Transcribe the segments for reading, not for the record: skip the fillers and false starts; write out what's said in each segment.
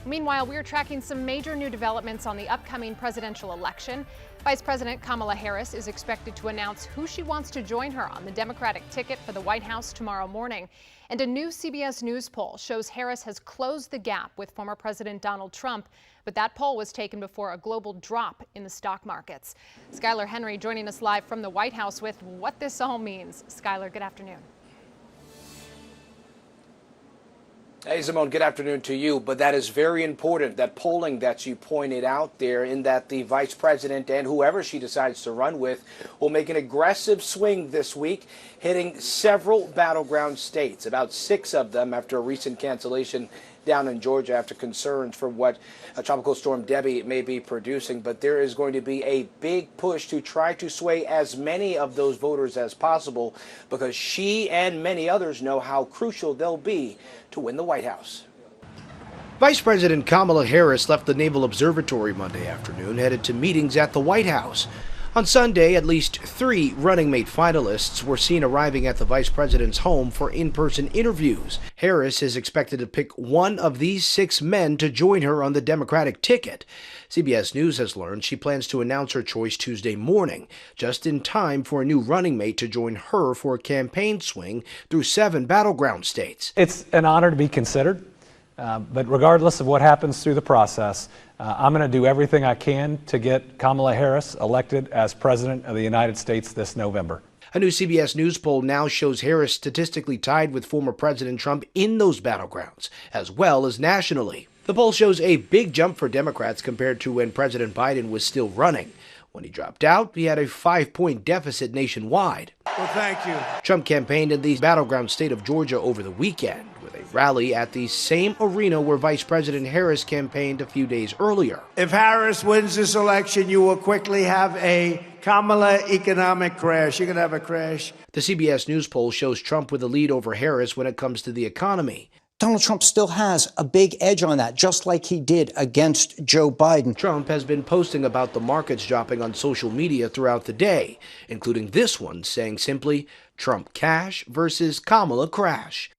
Meanwhile, we're tracking some major new developments on the upcoming presidential election. Vice President Kamala Harris is expected to announce who she wants to join her on the Democratic ticket for the White House tomorrow morning. And a new CBS News poll shows Harris has closed the gap with former President Donald Trump, but that poll was taken before a global drop in the stock markets. Skylar Henry joining us live from the White House with what this all means. Skylar, good afternoon. Hey, Simone, good afternoon to you. But that is very important, that polling that you pointed out there, in that the vice president and whoever she decides to run with will make an aggressive swing this week, hitting several battleground states, about 6 of them after a recent cancellation down in Georgia after concerns for what Tropical Storm Debbie may be producing. But there is going to be a big push to try to sway as many of those voters as possible, because she and many others know how crucial they'll be to win the White House. Vice President Kamala Harris left the Naval Observatory Monday afternoon, headed to meetings at the White House. On Sunday, at least 3 running mate finalists were seen arriving at the vice president's home for in-person interviews. Harris is expected to pick one of these 6 men to join her on the Democratic ticket. CBS News has learned she plans to announce her choice Tuesday morning, just in time for a new running mate to join her for a campaign swing through 7 battleground states. It's an honor to be considered, but regardless of what happens through the process, I'm going to do everything I can to get Kamala Harris elected as President of the United States this November. A new CBS News poll now shows Harris statistically tied with former President Trump in those battlegrounds, as well as nationally. The poll shows a big jump for Democrats compared to when President Biden was still running. When he dropped out, he had a 5-point deficit nationwide. Well, thank you. Trump campaigned in the battleground state of Georgia over the weekend, with a rally at the same arena where Vice President Harris campaigned a few days earlier. If Harris wins this election, you will quickly have a Kamala economic crash. You're going to have a crash. The CBS News poll shows Trump with a lead over Harris when it comes to the economy. Donald Trump still has a big edge on that, just like he did against Joe Biden. Trump has been posting about the markets dropping on social media throughout the day, including this one saying simply, "Trump cash versus Kamala crash."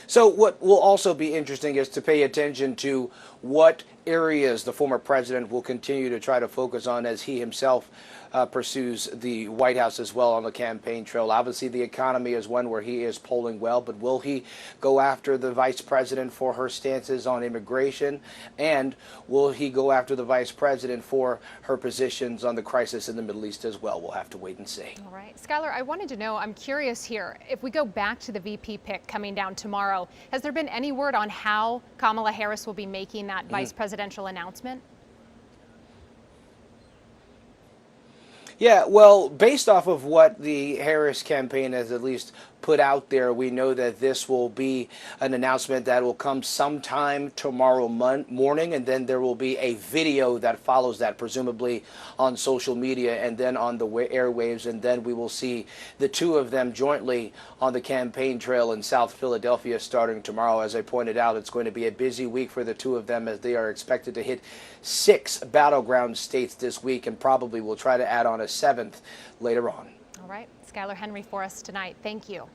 So what will also be interesting is to pay attention to what areas the former president will continue to try to focus on as he himself pursues the White House as well on the campaign trail. Obviously, the economy is one where he is polling well, but will he go after the vice president for her stances on immigration? And will he go after the vice president for her positions on the crisis in the Middle East as well? We'll have to wait and see. All right. Skylar, I wanted to know, I'm curious here, if we go back to the VP pick coming down tomorrow, has there been any word on how Kamala Harris will be making that vice presidential announcement? Yeah, well, based off of what the Harris campaign has at least put out there, we know that this will be an announcement that will come sometime tomorrow morning, and then there will be a video that follows that, presumably on social media and then on the airwaves, and then we will see the 2 of them jointly on the campaign trail in South Philadelphia starting tomorrow. As I pointed out, it's going to be a busy week for the 2 of them, as they are expected to hit 6 battleground states this week, and probably will try to add on a 7th later on. All right. Skylar Henry for us tonight. Thank you.